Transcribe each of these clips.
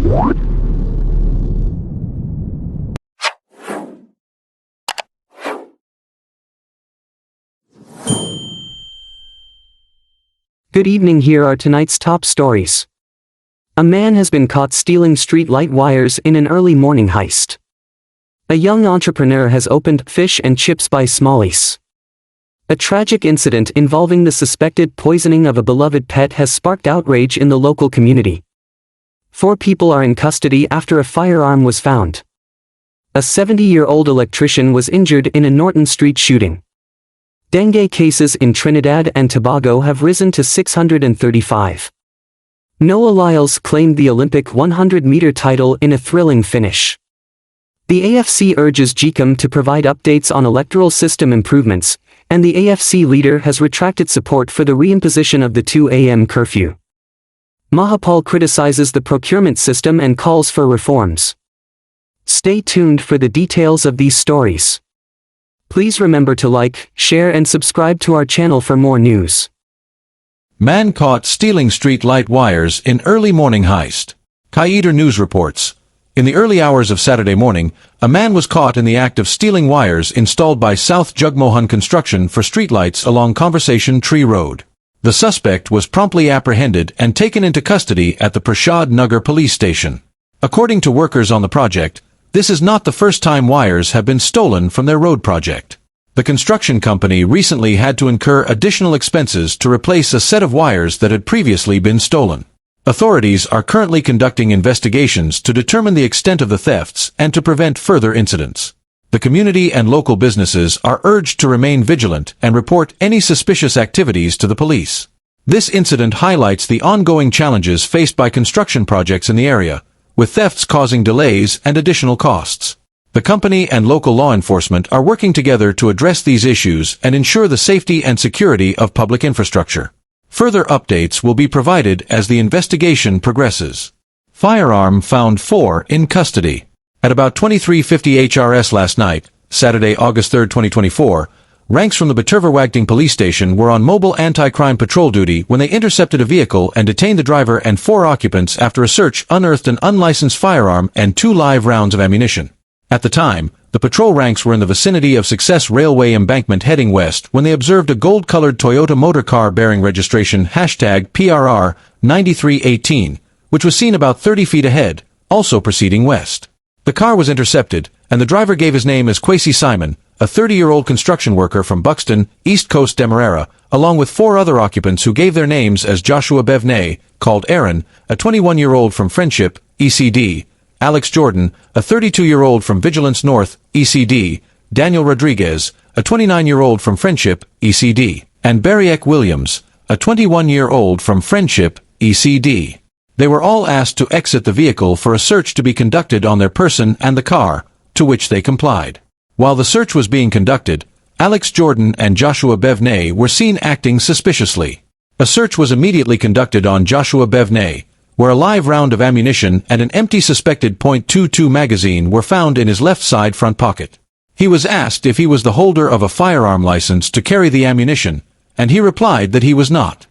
Good evening, here are tonight's top stories. A man has been caught stealing street light wires in an early morning heist. A young entrepreneur has opened Fish and Chips by Smallies. A tragic incident involving the suspected poisoning of a beloved pet has sparked outrage in the local community. 4 people are in custody after a firearm was found. A 70-year-old electrician was injured in a Norton Street shooting. Dengue cases in Trinidad and Tobago have risen to 635. Noah Lyles claimed the Olympic 100-meter title in a thrilling finish. The AFC urges GIMP to provide updates on electoral system improvements, and the AFC leader has retracted support for the reimposition of the 2 a.m. curfew. Mahaul criticizes the procurement system and calls for reforms. Stay tuned for the details of these stories. Please remember to like, share and subscribe to our channel for more news. Man caught stealing street light wires in early morning heist. Qaeda News reports. In the early hours of Saturday morning, a man was caught in the act of stealing wires installed by South Jugmohan Construction for streetlights along Conversation Tree Road. The suspect was promptly apprehended and taken into custody at the Prashad Nagar police station. According to workers on the project, this is not the first time wires have been stolen from their road project. The construction company recently had to incur additional expenses to replace a set of wires that had previously been stolen. Authorities are currently conducting investigations to determine the extent of the thefts and to prevent further incidents. The community and local businesses are urged to remain vigilant and report any suspicious activities to the police. This incident highlights the ongoing challenges faced by construction projects in the area, with thefts causing delays and additional costs. The company and local law enforcement are working together to address these issues and ensure the safety and security of public infrastructure. Further updates will be provided as the investigation progresses. Firearm found 4 in custody. At about 23:50 HRS last night, Saturday, August 3, 2024, ranks from the Baturverwagting police station were on mobile anti-crime patrol duty when they intercepted a vehicle and detained the driver and 4 occupants after a search unearthed an unlicensed firearm and 2 live rounds of ammunition. At the time, the patrol ranks were in the vicinity of Success Railway embankment heading west when they observed a gold-colored Toyota motor car bearing registration #PRR 9318, which was seen about 30 feet ahead, also proceeding west. The car was intercepted, and the driver gave his name as Kwesi Simon, a 30-year-old construction worker from Buxton, East Coast Demerara, along with 4 other occupants who gave their names as Joshua Bevnay, called Aaron, a 21-year-old from Friendship, ECD, Alex Jordan, a 32-year-old from Vigilance North, ECD, Daniel Rodriguez, a 29-year-old from Friendship, ECD, and Barriek Williams, a 21-year-old from Friendship, ECD. They were all asked to exit the vehicle for a search to be conducted on their person and the car, to which they complied. While the search was being conducted, Alex Jordan and Joshua Bevnay were seen acting suspiciously. A search was immediately conducted on Joshua Bevnay, where a live round of ammunition and an empty suspected .22 magazine were found in his left side front pocket. He was asked if he was the holder of a firearm license to carry the ammunition, and he replied that he was not.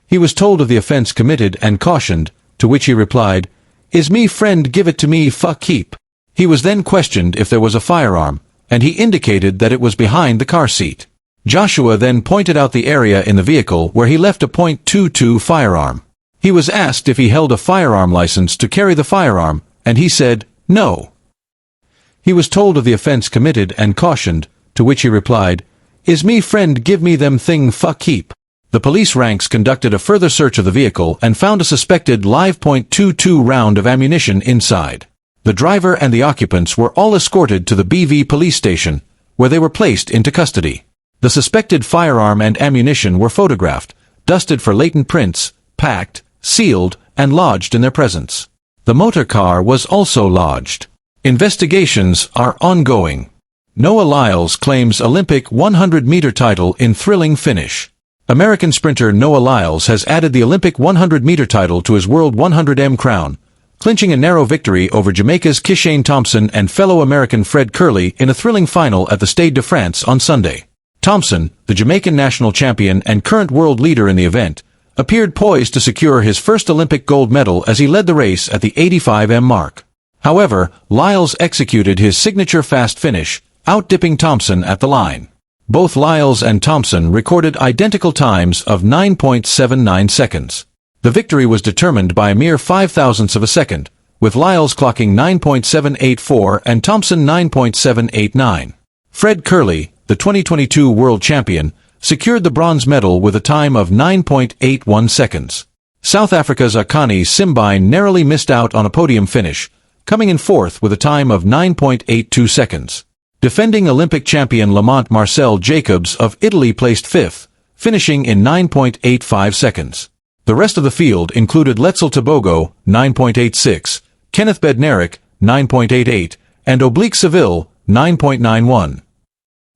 He was told of the offense committed and cautioned, to which he replied, "Is me friend give it to me fuck keep." He was then questioned if there was a firearm, and he indicated that it was behind the car seat. Joshua then pointed out the area in the vehicle where he left a .22 firearm. He was asked if he held a firearm license to carry the firearm, and he said, "No." He was told of the offense committed and cautioned, to which he replied, "Is me friend give me them thing fuck keep." The police ranks conducted a further search of the vehicle and found a suspected live .22 round of ammunition inside. The driver and the occupants were all escorted to the BV police station, where they were placed into custody. The suspected firearm and ammunition were photographed, dusted for latent prints, packed, sealed, and lodged in their presence. The motor car was also lodged. Investigations are ongoing. Noah Lyles claims Olympic 100-meter title in thrilling finish. American sprinter Noah Lyles has added the Olympic 100-meter title to his World 100m crown, clinching a narrow victory over Jamaica's Kishane Thompson and fellow American Fred Curley in a thrilling final at the Stade de France on Sunday. Thompson, the Jamaican national champion and current world leader in the event, appeared poised to secure his first Olympic gold medal as he led the race at the 85m mark. However, Lyles executed his signature fast finish, outdipping Thompson at the line. Both Lyles and Thompson recorded identical times of 9.79 seconds. The victory was determined by a mere 0.05 of a second, with Lyles clocking 9.784 and Thompson 9.789. Fred Kerley, the 2022 world champion, secured the bronze medal with a time of 9.81 seconds. South Africa's Akani Simbine narrowly missed out on a podium finish, coming in fourth with a time of 9.82 seconds. Defending Olympic champion Lamont Marcel Jacobs of Italy placed fifth, finishing in 9.85 seconds. The rest of the field included Letzel Tebogo, 9.86, Kenneth Bednarik, 9.88, and Oblique Seville, 9.91.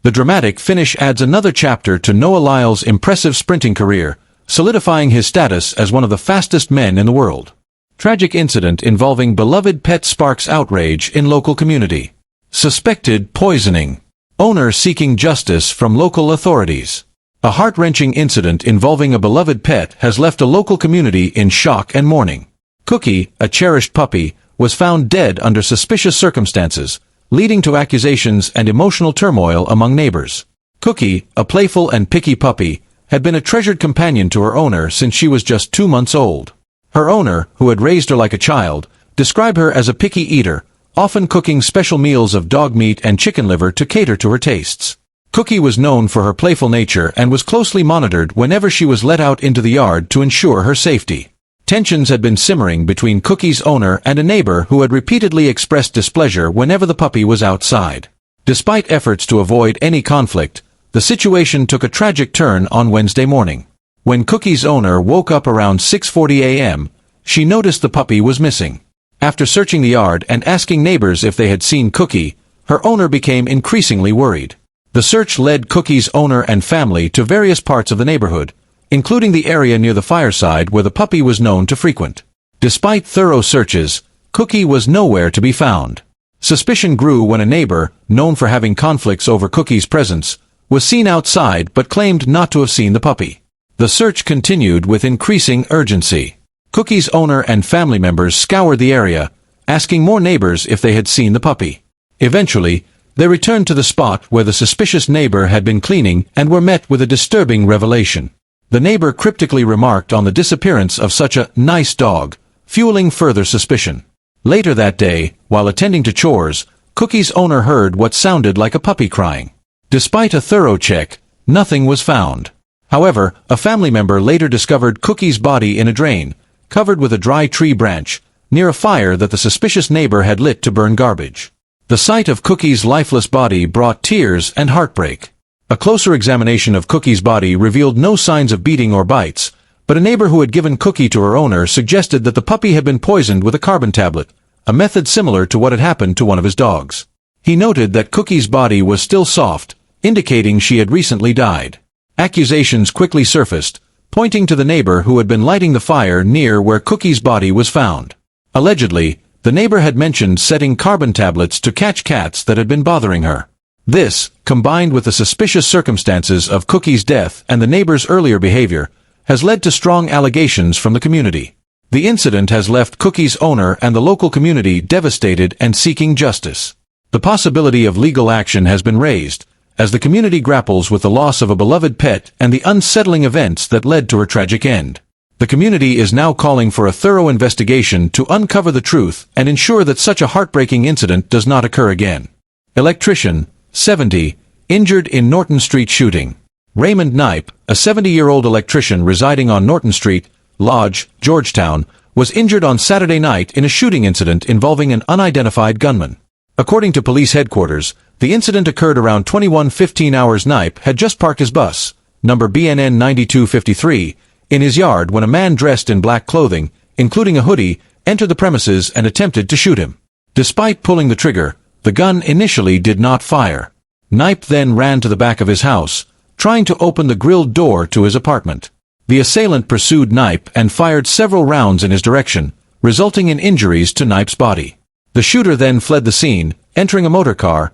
The dramatic finish adds another chapter to Noah Lyles' impressive sprinting career, solidifying his status as one of the fastest men in the world. Tragic incident involving beloved pet sparks outrage in local community. Suspected poisoning. Owner seeking justice from local authorities. A heart-wrenching incident involving a beloved pet has left a local community in shock and mourning. Cookie, a cherished puppy, was found dead under suspicious circumstances, leading to accusations and emotional turmoil among neighbors. Cookie, a playful and picky puppy, had been a treasured companion to her owner since she was just 2 months old. Her owner, who had raised her like a child, described her as a picky eater, often cooking special meals of dog meat and chicken liver to cater to her tastes. Cookie was known for her playful nature and was closely monitored whenever she was let out into the yard to ensure her safety. Tensions had been simmering between Cookie's owner and a neighbor who had repeatedly expressed displeasure whenever the puppy was outside. Despite efforts to avoid any conflict, the situation took a tragic turn on Wednesday morning. When Cookie's owner woke up around 6:40 a.m., she noticed the puppy was missing. After searching the yard and asking neighbors if they had seen Cookie, her owner became increasingly worried. The search led Cookie's owner and family to various parts of the neighborhood, including the area near the fireside where the puppy was known to frequent. Despite thorough searches, Cookie was nowhere to be found. Suspicion grew when a neighbor, known for having conflicts over Cookie's presence, was seen outside but claimed not to have seen the puppy. The search continued with increasing urgency. Cookie's owner and family members scoured the area, asking more neighbors if they had seen the puppy. Eventually, they returned to the spot where the suspicious neighbor had been cleaning and were met with a disturbing revelation. The neighbor cryptically remarked on the disappearance of such a nice dog, fueling further suspicion. Later that day, while attending to chores, Cookie's owner heard what sounded like a puppy crying. Despite a thorough check, nothing was found. However, a family member later discovered Cookie's body in a drain, covered with a dry tree branch, near a fire that the suspicious neighbor had lit to burn garbage. The sight of Cookie's lifeless body brought tears and heartbreak. A closer examination of Cookie's body revealed no signs of beating or bites, but a neighbor who had given Cookie to her owner suggested that the puppy had been poisoned with a carbon tablet, a method similar to what had happened to one of his dogs. He noted that Cookie's body was still soft, indicating she had recently died. Accusations quickly surfaced, pointing to the neighbor who had been lighting the fire near where Cookie's body was found. Allegedly, the neighbor had mentioned setting carbon tablets to catch cats that had been bothering her. This, combined with the suspicious circumstances of Cookie's death and the neighbor's earlier behavior, has led to strong allegations from the community. The incident has left Cookie's owner and the local community devastated and seeking justice. The possibility of legal action has been raised, as the community grapples with the loss of a beloved pet and the unsettling events that led to her tragic end. The community is now calling for a thorough investigation to uncover the truth and ensure that such a heartbreaking incident does not occur again. Electrician, 70, injured in Norton Street shooting. Raymond Knipe, a 70-year-old electrician residing on Norton Street, Lodge, Georgetown, was injured on Saturday night in a shooting incident involving an unidentified gunman. According to police headquarters, the incident occurred around 21:15 hours. Knipe had just parked his bus, number BNN 9253, in his yard when a man dressed in black clothing, including a hoodie, entered the premises and attempted to shoot him. Despite pulling the trigger, the gun initially did not fire. Knipe then ran to the back of his house, trying to open the grilled door to his apartment. The assailant pursued Knipe and fired several rounds in his direction, resulting in injuries to Knipe's body. The shooter then fled the scene, entering a motorcar,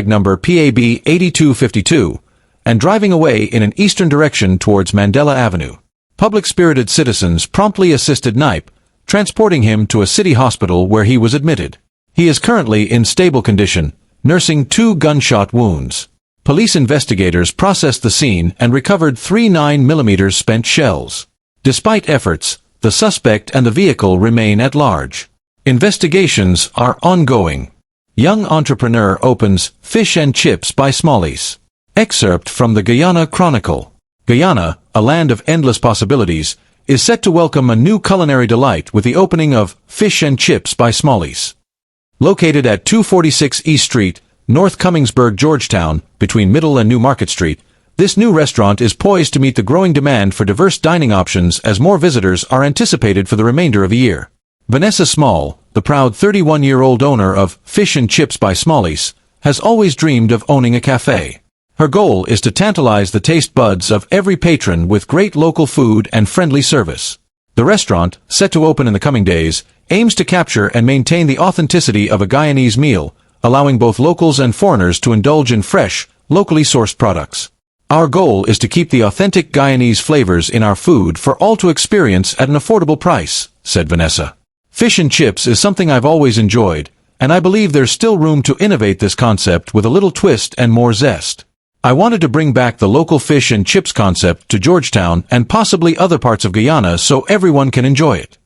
number PAB 8252, and driving away in an eastern direction towards Mandela Avenue. Public-spirited citizens promptly assisted Knipe, transporting him to a city hospital where he was admitted. He is currently in stable condition, nursing 2 gunshot wounds. Police investigators processed the scene and recovered 3 9mm spent shells. Despite efforts, the suspect and the vehicle remain at large. Investigations are ongoing. Young entrepreneur opens Fish and Chips by Smallies. Excerpt from the Guyana Chronicle. Guyana, a land of endless possibilities, is set to welcome a new culinary delight with the opening of Fish and Chips by Smallies. Located at 246 East Street, North Cummingsburg, Georgetown, between Middle and New Market Street, this new restaurant is poised to meet the growing demand for diverse dining options as more visitors are anticipated for the remainder of the year. Vanessa Small, the proud 31-year-old owner of Fish and Chips by Smallies, has always dreamed of owning a cafe. Her goal is to tantalize the taste buds of every patron with great local food and friendly service. The restaurant, set to open in the coming days, aims to capture and maintain the authenticity of a Guyanese meal, allowing both locals and foreigners to indulge in fresh, locally sourced products. Our goal is to keep the authentic Guyanese flavors in our food for all to experience at an affordable price, said Vanessa. Fish and chips is something I've always enjoyed, and I believe there's still room to innovate this concept with a little twist and more zest. I wanted to bring back the local fish and chips concept to Georgetown and possibly other parts of Guyana so everyone can enjoy it.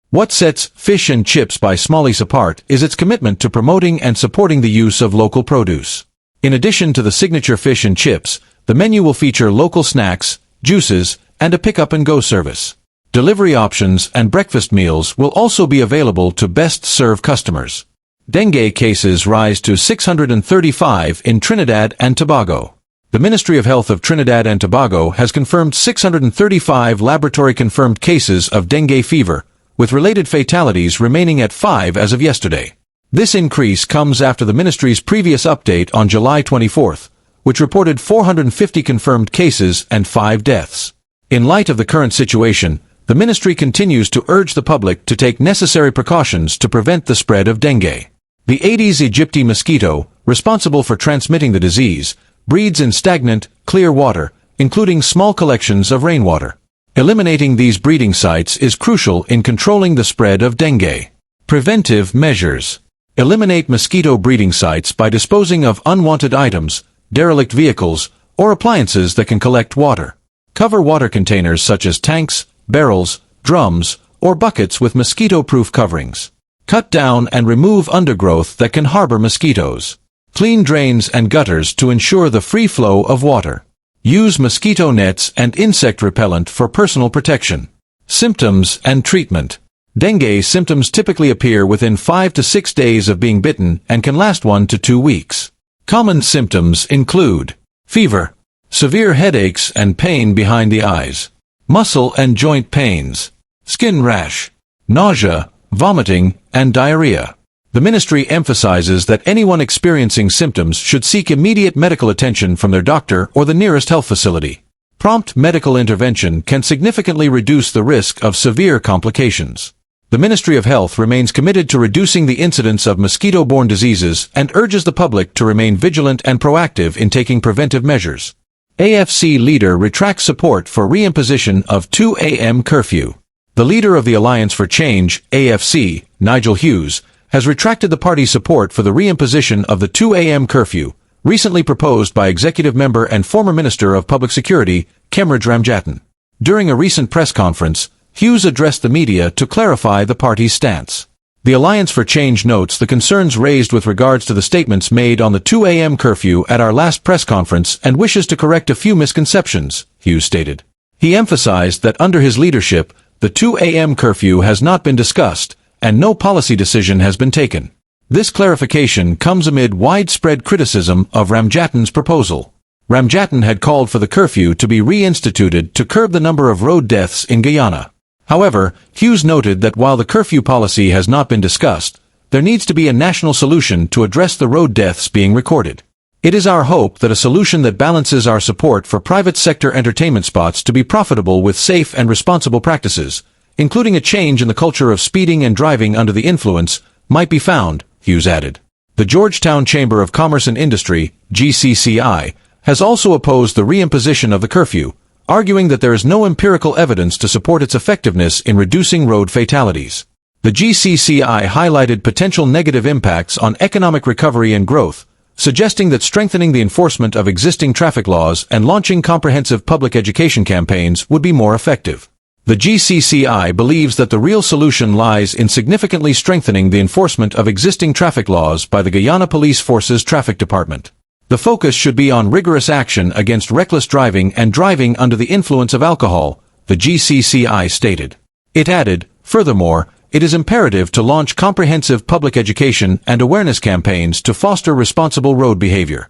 What sets Fish and Chips by Smallies apart is its commitment to promoting and supporting the use of local produce. In addition to the signature fish and chips, the menu will feature local snacks, juices, and a pick-up-and-go service. Delivery options and breakfast meals will also be available to best-serve customers. Dengue cases rise to 635 in Trinidad and Tobago. The Ministry of Health of Trinidad and Tobago has confirmed 635 laboratory-confirmed cases of dengue fever, with related fatalities remaining at 5 as of yesterday. This increase comes after the ministry's previous update on July 24th, which reported 450 confirmed cases and 5 deaths. In light of the current situation, the ministry continues to urge the public to take necessary precautions to prevent the spread of dengue. The Aedes aegypti mosquito, responsible for transmitting the disease, breeds in stagnant, clear water, including small collections of rainwater. Eliminating these breeding sites is crucial in controlling the spread of dengue. Preventive measures. Eliminate mosquito breeding sites by disposing of unwanted items, derelict vehicles, or appliances that can collect water. Cover water containers such as tanks, barrels, drums, or buckets with mosquito-proof coverings. Cut down and remove undergrowth that can harbor mosquitoes. Clean drains and gutters to ensure the free flow of water. Use mosquito nets and insect repellent for personal protection. Symptoms and treatment. Dengue symptoms typically appear within 5 to 6 days of being bitten and can last 1 to 2 weeks. Common symptoms include fever, severe headaches and pain behind the eyes, muscle and joint pains, skin rash, nausea, vomiting, and diarrhea. The ministry emphasizes that anyone experiencing symptoms should seek immediate medical attention from their doctor or the nearest health facility. Prompt medical intervention can significantly reduce the risk of severe complications. The Ministry of Health remains committed to reducing the incidence of mosquito-borne diseases and urges the public to remain vigilant and proactive in taking preventive measures. AFC leader retracts support for reimposition of 2 a.m. curfew. The leader of the Alliance for Change, AFC, Nigel Hughes, has retracted the party's support for the reimposition of the 2 a.m. curfew, recently proposed by Executive Member and former Minister of Public Security, Kemraj Ramjatan. During a recent press conference, Hughes addressed the media to clarify the party's stance. The Alliance for Change notes the concerns raised with regards to the statements made on the 2 a.m. curfew at our last press conference and wishes to correct a few misconceptions, Hughes stated. He emphasized that under his leadership, the 2 a.m. curfew has not been discussed, and no policy decision has been taken. This clarification comes amid widespread criticism of Ramjatan's proposal. Ramjatan had called for the curfew to be reinstituted to curb the number of road deaths in Guyana. However, Hughes noted that while the curfew policy has not been discussed, there needs to be a national solution to address the road deaths being recorded. It is our hope that a solution that balances our support for private sector entertainment spots to be profitable with safe and responsible practices, including a change in the culture of speeding and driving under the influence, might be found, Hughes added. The Georgetown Chamber of Commerce and Industry, GCCI, has also opposed the reimposition of the curfew, arguing that there is no empirical evidence to support its effectiveness in reducing road fatalities. The GCCI highlighted potential negative impacts on economic recovery and growth, suggesting that strengthening the enforcement of existing traffic laws and launching comprehensive public education campaigns would be more effective. The GCCI believes that the real solution lies in significantly strengthening the enforcement of existing traffic laws by the Guyana Police Force's Traffic Department. The focus should be on rigorous action against reckless driving and driving under the influence of alcohol, the GCCI stated. It added, furthermore, it is imperative to launch comprehensive public education and awareness campaigns to foster responsible road behavior.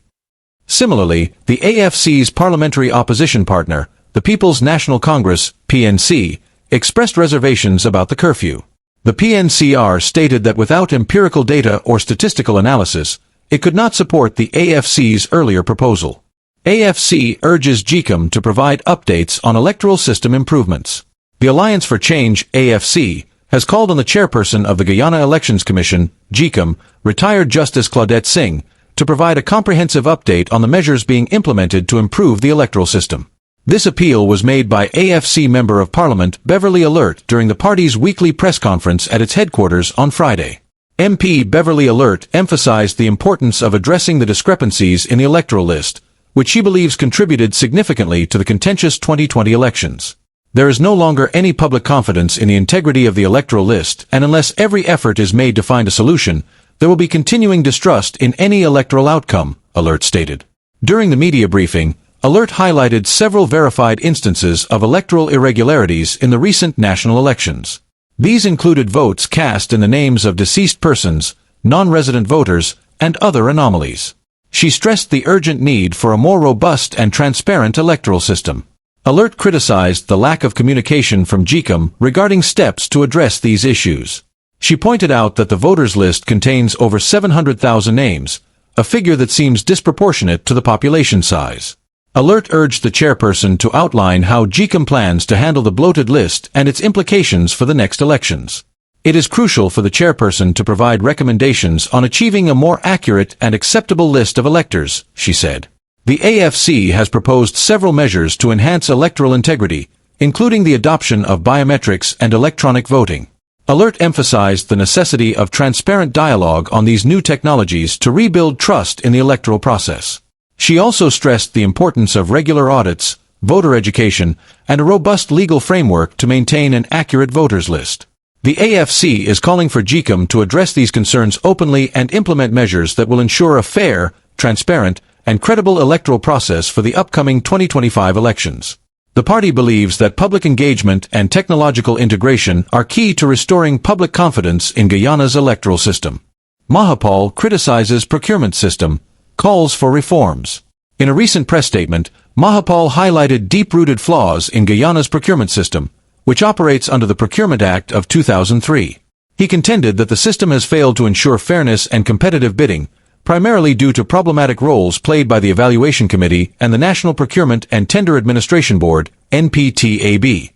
Similarly, the AFC's parliamentary opposition partner, the People's National Congress, PNC, expressed reservations about the curfew. The PNCR stated that without empirical data or statistical analysis, it could not support the AFC's earlier proposal. AFC urges GIMP to provide updates on electoral system improvements. The Alliance for Change, AFC, has called on the chairperson of the Guyana Elections Commission, GIMP, retired Justice Claudette Singh, to provide a comprehensive update on the measures being implemented to improve the electoral system. This appeal was made by AFC Member of Parliament Beverly Alert during the party's weekly press conference at its headquarters on Friday. MP Beverly Alert emphasized the importance of addressing the discrepancies in the electoral list, which she believes contributed significantly to the contentious 2020 elections. There is no longer any public confidence in the integrity of the electoral list, and unless every effort is made to find a solution, there will be continuing distrust in any electoral outcome, Alert stated. During the media briefing, Alert highlighted several verified instances of electoral irregularities in the recent national elections. These included votes cast in the names of deceased persons, non-resident voters, and other anomalies. She stressed the urgent need for a more robust and transparent electoral system. Alert criticized the lack of communication from GIMP regarding steps to address these issues. She pointed out that the voters list contains over 700,000 names, a figure that seems disproportionate to the population size. Alert urged the chairperson to outline how GIMP plans to handle the bloated list and its implications for the next elections. It is crucial for the chairperson to provide recommendations on achieving a more accurate and acceptable list of electors, she said. The AFC has proposed several measures to enhance electoral integrity, including the adoption of biometrics and electronic voting. Alert emphasized the necessity of transparent dialogue on these new technologies to rebuild trust in the electoral process. She also stressed the importance of regular audits, voter education, and a robust legal framework to maintain an accurate voters list. The AFC is calling for GIMP to address these concerns openly and implement measures that will ensure a fair, transparent, and credible electoral process for the upcoming 2025 elections. The party believes that public engagement and technological integration are key to restoring public confidence in Guyana's electoral system. Mahaul criticizes procurement system, calls for reforms. In a recent press statement, Mahaul highlighted deep-rooted flaws in Guyana's procurement system, which operates under the Procurement Act of 2003. He contended that the system has failed to ensure fairness and competitive bidding, primarily due to problematic roles played by the Evaluation Committee and the National Procurement and Tender Administration Board, NPTAB.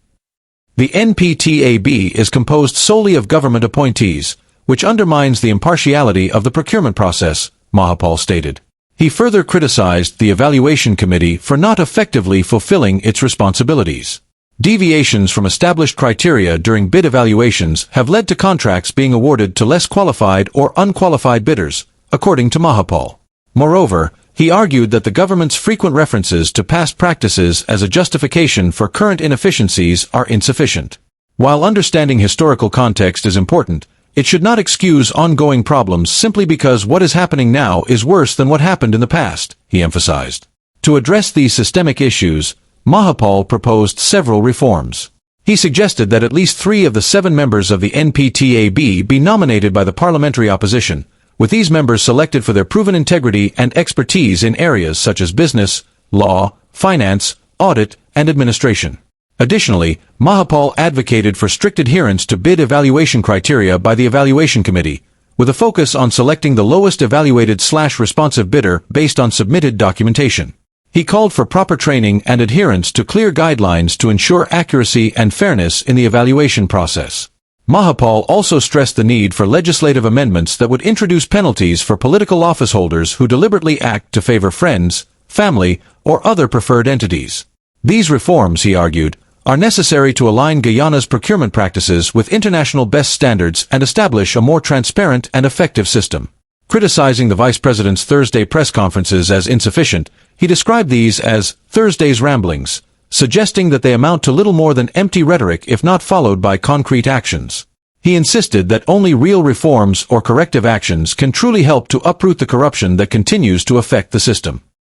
The NPTAB is composed solely of government appointees, which undermines the impartiality of the procurement process, Mahaul stated. He further criticized the Evaluation Committee for not effectively fulfilling its responsibilities. Deviations from established criteria during bid evaluations have led to contracts being awarded to less qualified or unqualified bidders, according to Mahaul. Moreover, he argued that the government's frequent references to past practices as a justification for current inefficiencies are insufficient. While understanding historical context is important, it should not excuse ongoing problems simply because what is happening now is worse than what happened in the past, he emphasized. To address these systemic issues, Mahaul proposed several reforms. He suggested that at least 3 of the 7 members of the NPTAB be nominated by the parliamentary opposition, with these members selected for their proven integrity and expertise in areas such as business, law, finance, audit, and administration. Additionally, Mahaul advocated for strict adherence to bid evaluation criteria by the Evaluation Committee, with a focus on selecting the lowest evaluated/responsive bidder based on submitted documentation. He called for proper training and adherence to clear guidelines to ensure accuracy and fairness in the evaluation process. Mahaul also stressed the need for legislative amendments that would introduce penalties for political office holders who deliberately act to favor friends, family, or other preferred entities. These reforms, he argued, are necessary to align Guyana's procurement practices with international best standards and establish a more transparent and effective system. Criticizing the vice president's Thursday press conferences as insufficient, he described these as Thursday's ramblings, suggesting that they amount to little more than empty rhetoric if not followed by concrete actions. He insisted that only real reforms or corrective actions can truly help to uproot the corruption that continues to affect the system.